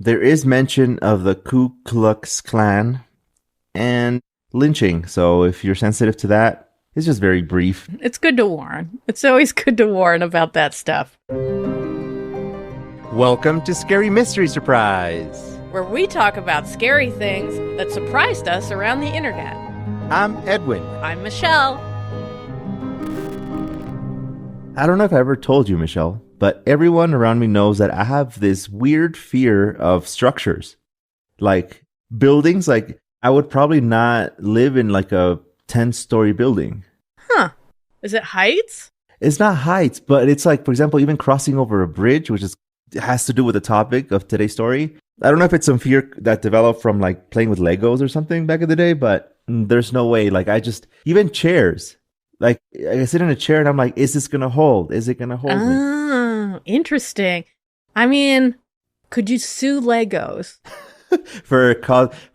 There is mention of the Ku Klux Klan and lynching. So if you're sensitive to that, it's just very brief. It's good to warn. It's always good to warn about that stuff. Welcome to Scary Mystery Surprise, where we talk about scary things that surprised us around the internet. I'm Edwin. I'm Michelle. I don't know if I ever told you, Michelle, but everyone around me knows that I have this weird fear of structures. Like buildings, like I would probably not live in like a 10-story building. Huh. Is it heights? It's not heights, but it's like, for example, even crossing over a bridge, which has to do with the topic of today's story. I don't know if it's some fear that developed from like playing with Legos or something back in the day, but there's no way. Like even chairs. Like I sit in a chair and I'm like, is this going to hold? Is it going to hold me? Oh, interesting. I mean, could you sue Legos? for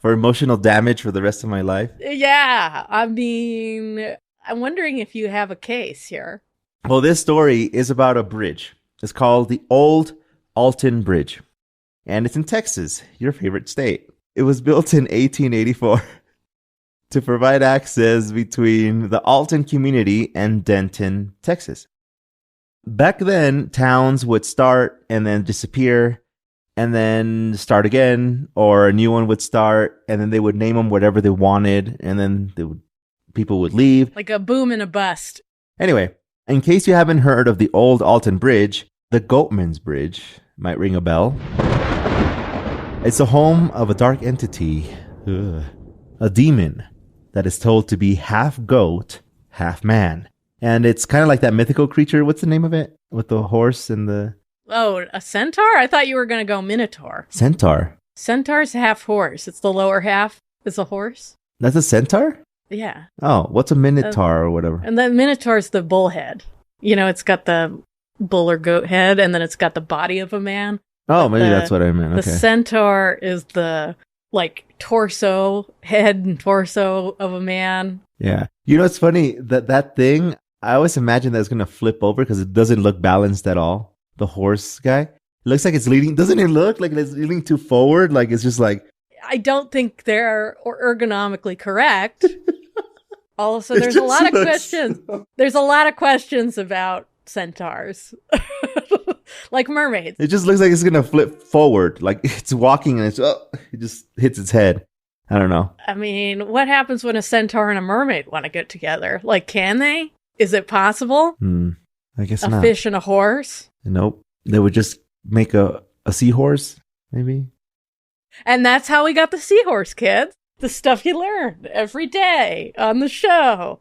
emotional damage for the rest of my life? Yeah. I mean, I'm wondering if you have a case here. Well, this story is about a bridge. It's called the Old Alton Bridge. And it's in Texas, your favorite state. It was built in 1884. To provide access between the Alton community and Denton, Texas. Back then, towns would start and then disappear and then start again, or a new one would start and then they would name them whatever they wanted and then people would leave. Like a boom and a bust. Anyway, in case you haven't heard of the Old Alton Bridge, the Goatman's Bridge might ring a bell. It's the home of a dark entity, a demon that is told to be half goat, half man. And it's kind of like that mythical creature. What's the name of it? With the horse and the... Oh, a centaur? I thought you were going to go minotaur. Centaur? Centaur's half horse. It's the lower half is a horse. That's a centaur? Yeah. Oh, what's a minotaur or whatever? And the minotaur's the bull head. You know, it's got the bull or goat head, and then it's got the body of a man. Oh, maybe that's what I meant. Okay. The centaur is the... like head and torso of a man. Yeah. You know, it's funny that thing, I always imagine that it's going to flip over because it doesn't look balanced at all. The horse guy. It looks like it's leaning. Doesn't it look like it's leaning too forward? Like it's just like. I don't think they're ergonomically correct. Also, there's a lot of questions. There's a lot of questions about centaurs. Like mermaids. It just looks like it's going to flip forward. Like it's walking and it just hits its head. I don't know. I mean, what happens when a centaur and a mermaid want to get together? Like, can they? Is it possible? I guess not. A fish and a horse? Nope. They would just make a seahorse, maybe. And that's how we got the seahorse, kids. The stuff you learn every day on the show.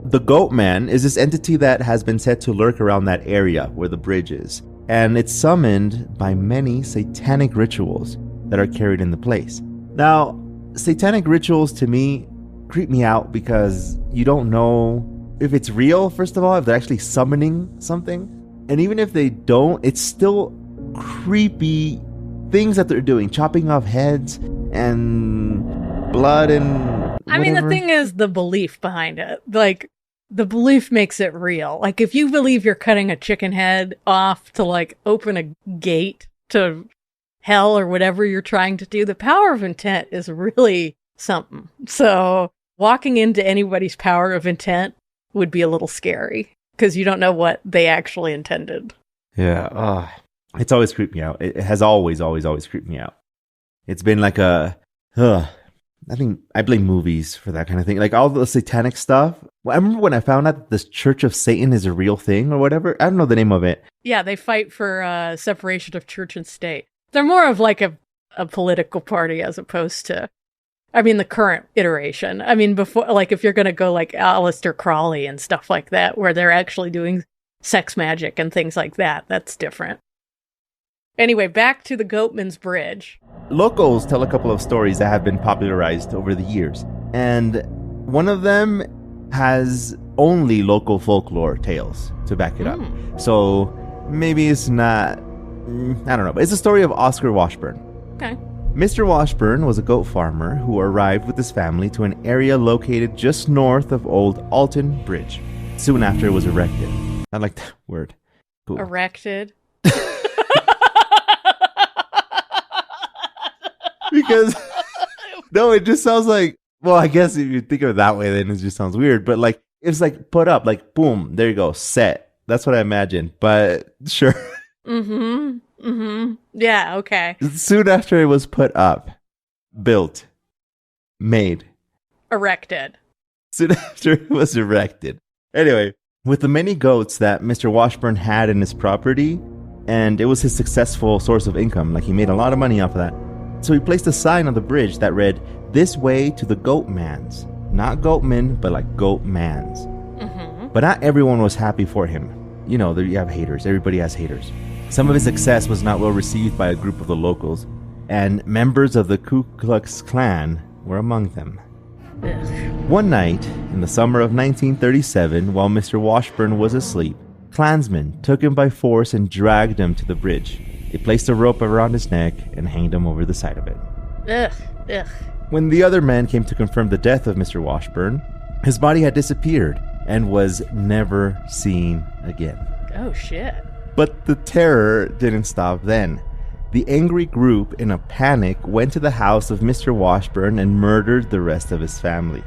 The Goatman is this entity that has been said to lurk around that area where the bridge is. And it's summoned by many satanic rituals that are carried in the place. Now, satanic rituals to me creep me out because you don't know if it's real, first of all, if they're actually summoning something. And even if they don't, it's still creepy things that they're doing. Chopping off heads and blood and whatever. I mean, the thing is the belief behind it. Like, the belief makes it real. Like, if you believe you're cutting a chicken head off to, like, open a gate to hell or whatever you're trying to do, the power of intent is really something. So, walking into anybody's power of intent would be a little scary because you don't know what they actually intended. Yeah. It's always creeped me out. It has always creeped me out. It's been like I think I blame movies for that kind of thing. Like all the satanic stuff. Well, I remember when I found out that this Church of Satan is a real thing or whatever. I don't know the name of it. Yeah, they fight for separation of church and state. They're more of like a political party as opposed to, I mean, the current iteration. I mean, before, like if you're going to go like Aleister Crowley and stuff like that, where they're actually doing sex magic and things like that, that's different. Anyway, back to the Goatman's Bridge. Locals tell a couple of stories that have been popularized over the years. And one of them has only local folklore tales to back it up. So maybe it's not, I don't know. But it's a story of Oscar Washburn. Okay. Mr. Washburn was a goat farmer who arrived with his family to an area located just north of Old Alton Bridge soon after it was erected. I like that word. Cool. Erected. Because, no, it just sounds like, well, I guess if you think of it that way, then it just sounds weird. But like, it's like put up, like, boom, there you go, set. That's what I imagine. But sure. Yeah, okay. Soon after it was put up, built, made, erected. Soon after it was erected. Anyway, with the many goats that Mr. Washburn had in his property, and it was his successful source of income, like he made a lot of money off of that. So he placed a sign on the bridge that read, "This way to the Goatman's." Not Goatman, but like Goatman's. But not everyone was happy for him. You know, you have haters. Everybody has haters. Some of his success was not well received by a group of the locals, and members of the Ku Klux Klan were among them. One night, in the summer of 1937, while Mr. Washburn was asleep, Klansmen took him by force and dragged him to the bridge. They placed a rope around his neck and hanged him over the side of it. When the other men came to confirm the death of Mr. Washburn, his body had disappeared and was never seen again. Oh, shit. But the terror didn't stop then. The angry group, in a panic, went to the house of Mr. Washburn and murdered the rest of his family.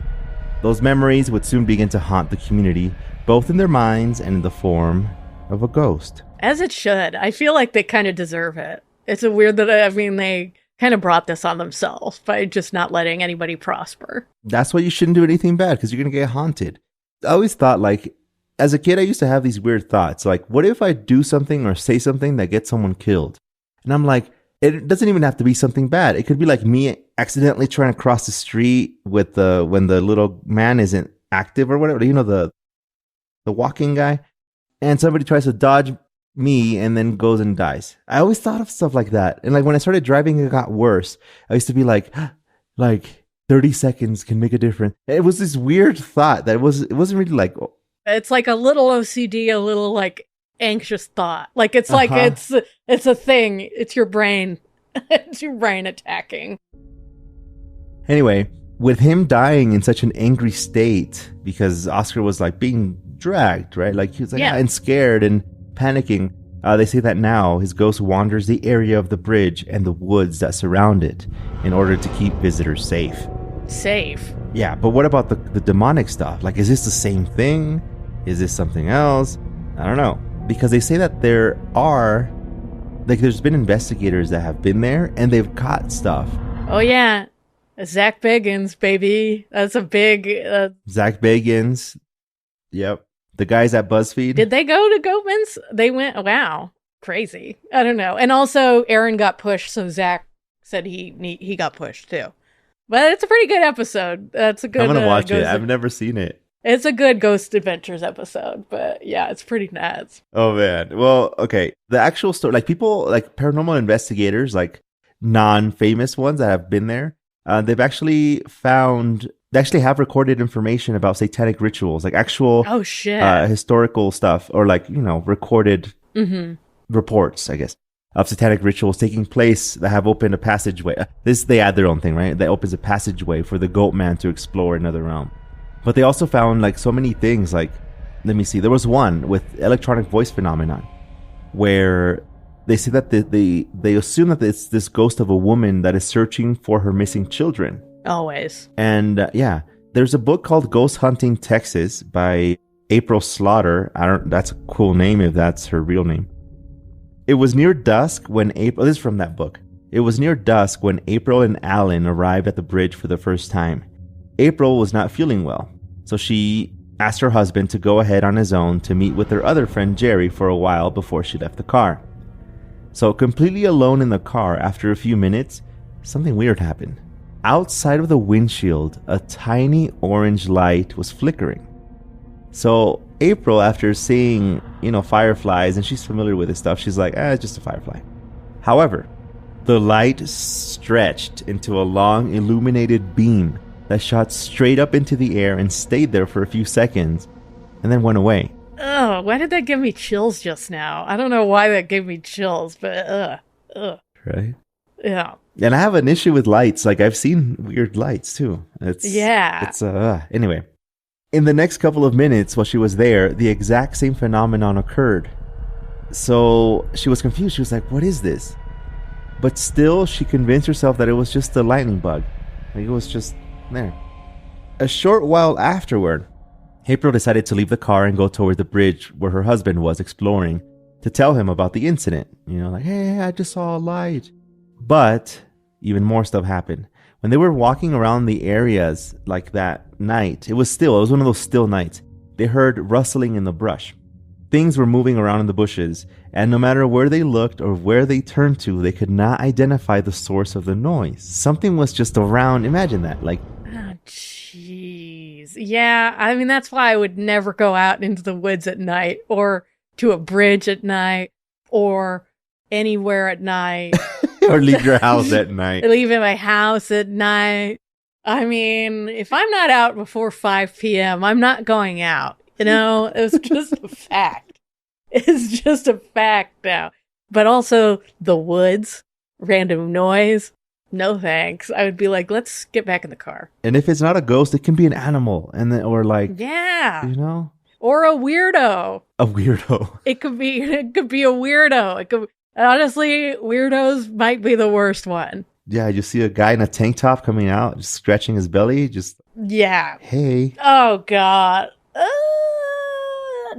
Those memories would soon begin to haunt the community, both in their minds and in the form of a ghost. As it should. I feel like they kind of deserve it. It's a weird that, they kind of brought this on themselves by just not letting anybody prosper. That's why you shouldn't do anything bad, because you're going to get haunted. I always thought, like, as a kid, I used to have these weird thoughts. Like, what if I do something or say something that gets someone killed? And I'm like, it doesn't even have to be something bad. It could be like me accidentally trying to cross the street with when the little man isn't active or whatever. You know, the walking guy. And somebody tries to dodge me and then goes and dies. I always thought of stuff like that. And like when I started driving, it got worse. I used to be like 30 seconds can make a difference. It was this weird thought that it wasn't really like... It's like a little OCD, a little like anxious thought. Like it's like it's a thing. It's your brain. It's your brain attacking. Anyway, with him dying in such an angry state, because Oscar was like being dragged, right? Like he was like and scared and panicking. They say that now his ghost wanders the area of the bridge and the woods that surround it in order to keep visitors safe. Safe? Yeah, but what about the demonic stuff? Like, is this the same thing? Is this something else? I don't know. Because they say that there's been investigators that have been there and they've caught stuff. Oh, yeah. Zach Bagans, baby. That's a big... Zach Bagans. Yep. The guys at BuzzFeed. Did they go to Goatman's? They went... Wow. Crazy. I don't know. And also, Aaron got pushed, so Zach said he got pushed, too. But it's a pretty good episode. That's a good... I'm going to watch it. I've never seen it. It's a good Ghost Adventures episode, but yeah, it's pretty nuts. Oh, man. Well, okay. The actual story, like people, like paranormal investigators, like non-famous ones that have been there, they actually have recorded information about satanic rituals, like actual historical stuff, or like, recorded reports, I guess, of satanic rituals taking place that have opened a passageway. They add their own thing, right? That opens a passageway for the Goatman to explore another realm. But they also found like so many things, like, let me see, there was one with electronic voice phenomenon where they say that they assume that it's this ghost of a woman that is searching for her missing children. Always. And there's a book called Ghost Hunting Texas by April Slaughter. That's a cool name if that's her real name. It was near dusk when this is from that book. It was near dusk when April and Alan arrived at the bridge for the first time. April was not feeling well, so she asked her husband to go ahead on his own to meet with her other friend Jerry for a while before she left the car. So completely alone in the car, after a few minutes, something weird happened. Outside of the windshield, a tiny orange light was flickering. So April, after seeing, fireflies, and she's familiar with this stuff, she's like, it's just a firefly. However, the light stretched into a long illuminated beam that shot straight up into the air and stayed there for a few seconds and then went away. Oh, why did that give me chills just now? I don't know why that gave me chills, but Right? Yeah. And I have an issue with lights. Like, I've seen weird lights too. Anyway. In the next couple of minutes while she was there, the exact same phenomenon occurred. So she was confused. She was like, what is this? But still, she convinced herself that it was just a lightning bug. Like it was just there. A short while afterward, April decided to leave the car and go toward the bridge where her husband was exploring to tell him about the incident. You know, like, hey, I just saw a light. But even more stuff happened. When they were walking around the areas like that night, it was one of those still nights. They heard rustling in the brush. Things were moving around in the bushes, and no matter where they looked or where they turned to, they could not identify the source of the noise. Something was just around. Imagine that. Like, oh, jeez. Yeah, I mean, that's why I would never go out into the woods at night or to a bridge at night or anywhere at night. Or leave your house at night. Leaving my house at night. I mean, if I'm not out before 5 p.m., I'm not going out. You know, it's just a fact. It's just a fact now. But also the woods, random noise. No thanks. I would be like, let's get back in the car. And if it's not a ghost, it can be an animal. And then, or like, yeah, you know, or a weirdo. A weirdo. It could be a weirdo. It could, honestly, weirdos might be the worst one. Yeah, you see a guy in a tank top coming out, just scratching his belly, just yeah. Hey. Oh God. I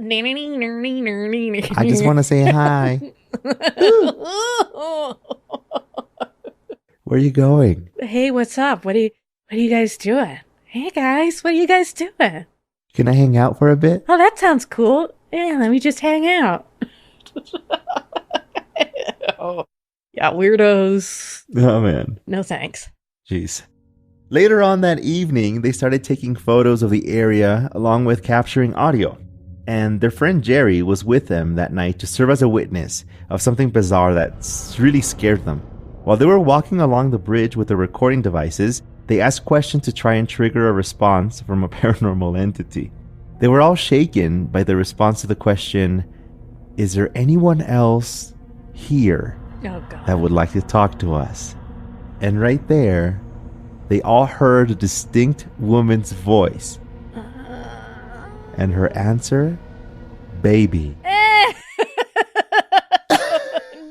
just want to say hi. Where are you going? Hey, what's up? What are you guys doing? Hey guys, what are you guys doing? Can I hang out for a bit? Oh, that sounds cool. Yeah, let me just hang out. Oh, yeah, weirdos. Oh man. No thanks. Jeez. Later on that evening, they started taking photos of the area along with capturing audio. And their friend Jerry was with them that night to serve as a witness of something bizarre that really scared them. While they were walking along the bridge with their recording devices, they asked questions to try and trigger a response from a paranormal entity. They were all shaken by the response to the question, "Is there anyone else here that would like to talk to us?" And right there, they all heard a distinct woman's voice. And her answer, baby.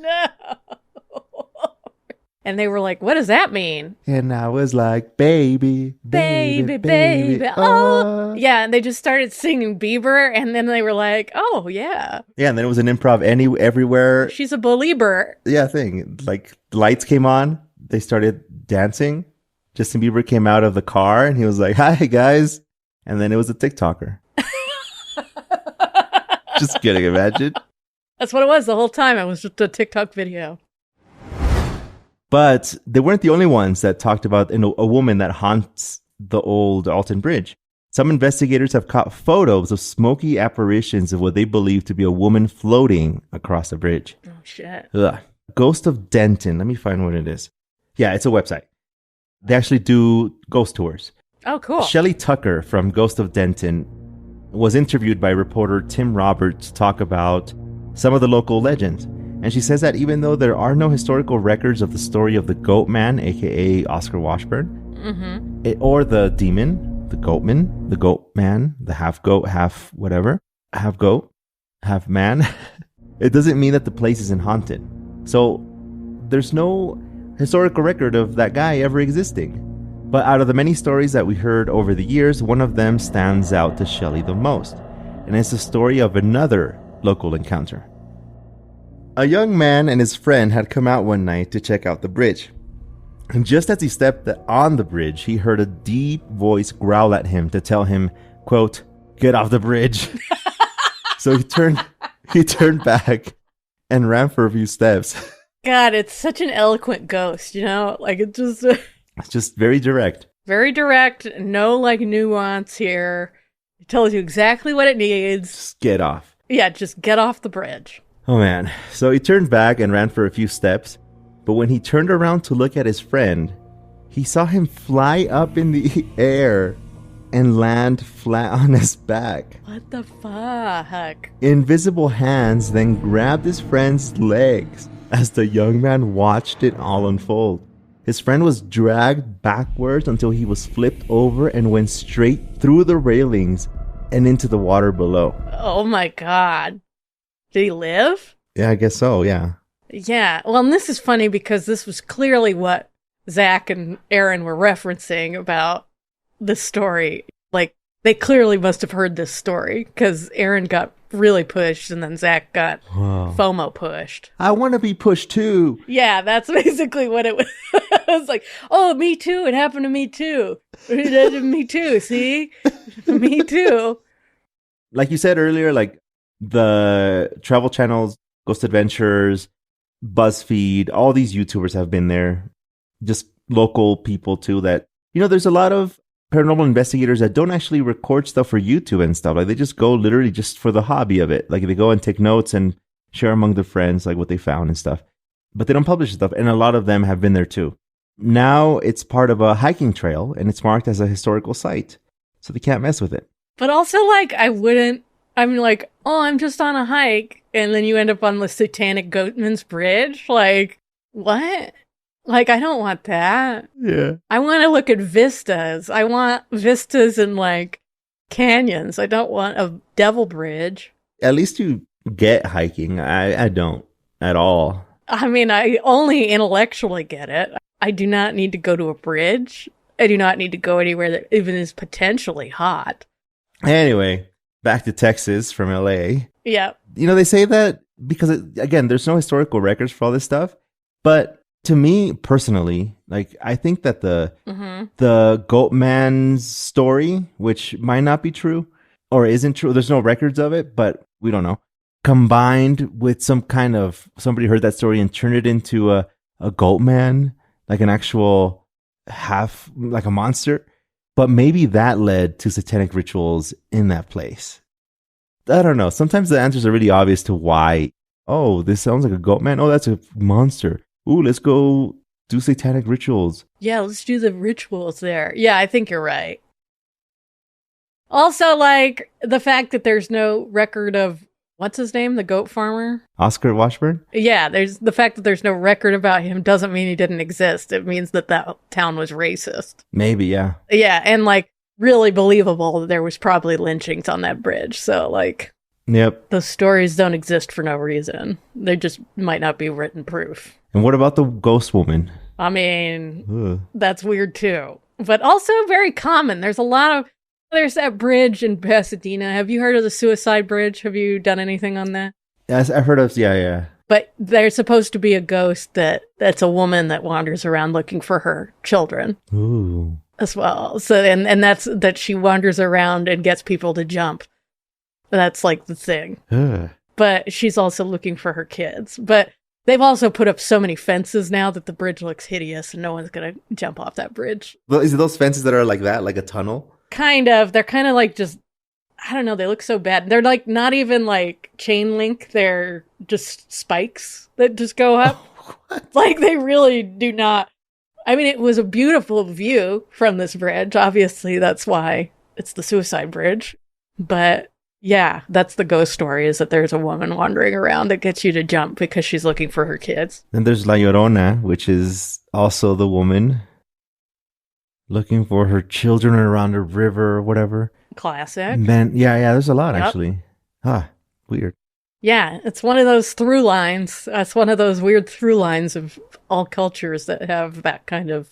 No. And they were like, what does that mean? And I was like, baby. Oh. Yeah, and they just started singing Bieber, and then they were like, oh, yeah. Yeah, and then it was an improv everywhere. She's a believer. Yeah, thing. Like, the lights came on. They started dancing. Justin Bieber came out of the car, and he was like, hi, guys. And then it was a TikToker. Just kidding, imagine. That's what it was the whole time. It was just a TikTok video. But they weren't the only ones that talked about a woman that haunts the Old Alton Bridge. Some investigators have caught photos of smoky apparitions of what they believe to be a woman floating across the bridge. Oh, shit. Ugh. Ghost of Denton. Let me find what it is. Yeah, it's a website. They actually do ghost tours. Oh, cool. Shelley Tucker from Ghost of Denton was interviewed by reporter Tim Roberts to talk about some of the local legends. And she says that even though there are no historical records of the story of the Goatman, aka Oscar Washburn, or the demon, the Goatman, the Goatman, the half goat, half whatever, half goat, half man, it doesn't mean that the place isn't haunted. So there's no historical record of that guy ever existing. But out of the many stories that we heard over the years, one of them stands out to Shelley the most. And it's the story of another local encounter. A young man and his friend had come out one night to check out the bridge. And just as he stepped on the bridge, he heard a deep voice growl at him to tell him, quote, "Get off the bridge." So he turned back and ran for a few steps. God, it's such an eloquent ghost, you know? Like, it just... It's just very direct. Very direct. No, like, nuance here. It tells you exactly what it needs. Just get off. Yeah, just get off the bridge. Oh, man. So he turned back and ran for a few steps. But when he turned around to look at his friend, he saw him fly up in the air and land flat on his back. What the fuck? Invisible hands then grabbed his friend's legs as the young man watched it all unfold. His friend was dragged backwards until he was flipped over and went straight through the railings and into the water below. Oh my God. Did he live? Yeah, I guess so, yeah. Yeah. Well, and this is funny because this was clearly what Zach and Aaron were referencing about this story. Like, they clearly must have heard this story because Aaron got really pushed and then Zach got FOMO pushed. I want to be pushed too. Yeah, that's basically what it was. I was like, oh, me too. It happened to me too. It happened to me too. See? Me too. Like you said earlier, like the travel channels, Ghost Adventures, BuzzFeed, all these YouTubers have been there. Just local people too that, there's a lot of paranormal investigators that don't actually record stuff for YouTube and stuff. Like they just go literally just for the hobby of it. Like they go and take notes and share among their friends like what they found and stuff. But they don't publish stuff. And a lot of them have been there too. Now it's part of a hiking trail and it's marked as a historical site. So they can't mess with it. But also like I'm like, oh, I'm just on a hike. And then you end up on the satanic Goatman's Bridge. Like, what? Like, I don't want that. Yeah. I want to look at vistas. I want vistas and, like, canyons. I don't want a devil bridge. At least you get hiking. I don't at all. I mean, I only intellectually get it. I do not need to go to a bridge. I do not need to go anywhere that even is potentially hot. Anyway, back to Texas from LA. Yeah. They say that because, again, there's no historical records for all this stuff. But to me personally, like I think that the Goatman's story, which might not be true or isn't true, there's no records of it, but we don't know. Combined with some kind of somebody heard that story and turned it into a Goatman, like an actual like a monster. But maybe that led to satanic rituals in that place. I don't know. Sometimes the answers are really obvious to why. Oh, this sounds like a Goatman. Oh, that's a monster. Ooh, let's go do satanic rituals. Yeah, let's do the rituals there. Yeah, I think you're right. Also, like, the fact that there's no record of, what's his name? The goat farmer? Oscar Washburn? Yeah, there's the fact that there's no record about him doesn't mean he didn't exist. It means that town was racist. Maybe, yeah. Yeah, and, like, really believable that there was probably lynchings on that bridge. So, like, yep. Those stories don't exist for no reason. They just might not be written proof. And what about the ghost woman? I mean, That's weird too. But also very common. There's that bridge in Pasadena. Have you heard of the Suicide Bridge? Have you done anything on that? Yes, I've heard of, yeah. But there's supposed to be a ghost that's a woman that wanders around looking for her children. Ooh. As well. So, and that's that she wanders around and gets people to jump. That's like the thing. But she's also looking for her kids. But they've also put up so many fences now that the bridge looks hideous and no one's going to jump off that bridge. Is it those fences that are like that, like a tunnel? Kind of. They're kind of like just, I don't know, they look so bad. They're like not even like chain link. They're just spikes that just go up. Like they really do not. I mean, it was a beautiful view from this bridge. Obviously, that's why it's the Suicide Bridge. But yeah, that's the ghost story, is that there's a woman wandering around that gets you to jump because she's looking for her kids. Then there's La Llorona, which is also the woman looking for her children around a river or whatever. Classic. And then, yeah, there's a lot actually. Weird. Yeah, it's one of those through lines. That's one of those weird through lines of all cultures that have that kind of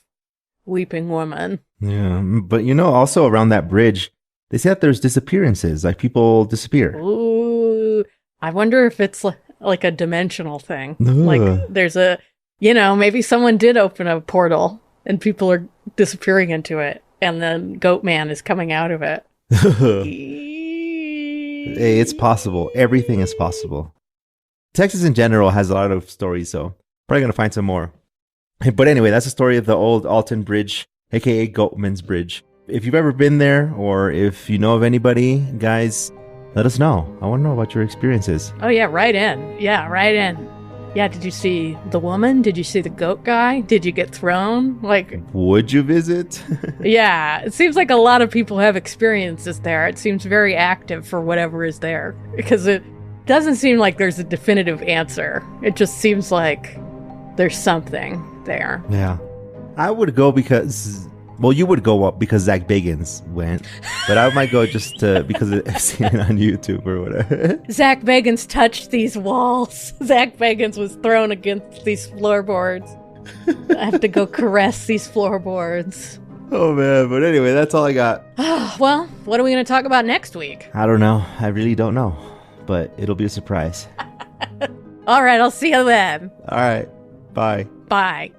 weeping woman. Yeah, but also around that bridge, they say that there's disappearances, like people disappear. Ooh, I wonder if it's like a dimensional thing. Like there's maybe someone did open a portal and people are disappearing into it, and then Goatman is coming out of it. Hey, it's possible. Everything is possible. Texas in general has a lot of stories, so probably going to find some more. But anyway, that's the story of the Old Alton Bridge, aka Goatman's Bridge. If you've ever been there, or if you know of anybody, guys, let us know. I want to know about your experiences. Oh, yeah, write in. Yeah, write in. Yeah, did you see the woman? Did you see the goat guy? Did you get thrown? Like, would you visit? Yeah, it seems like a lot of people have experiences there. It seems very active for whatever is there, because it doesn't seem like there's a definitive answer. It just seems like there's something there. Yeah. I would go because Well, you would go up because Zach Bagans went, but I might go just because I've seen it on YouTube or whatever. Zach Bagans touched these walls. Zach Bagans was thrown against these floorboards. I have to go caress these floorboards. Oh, man. But anyway, that's all I got. Well, what are we going to talk about next week? I don't know. I really don't know. But it'll be a surprise. All right, I'll see you then. All right. Bye. Bye.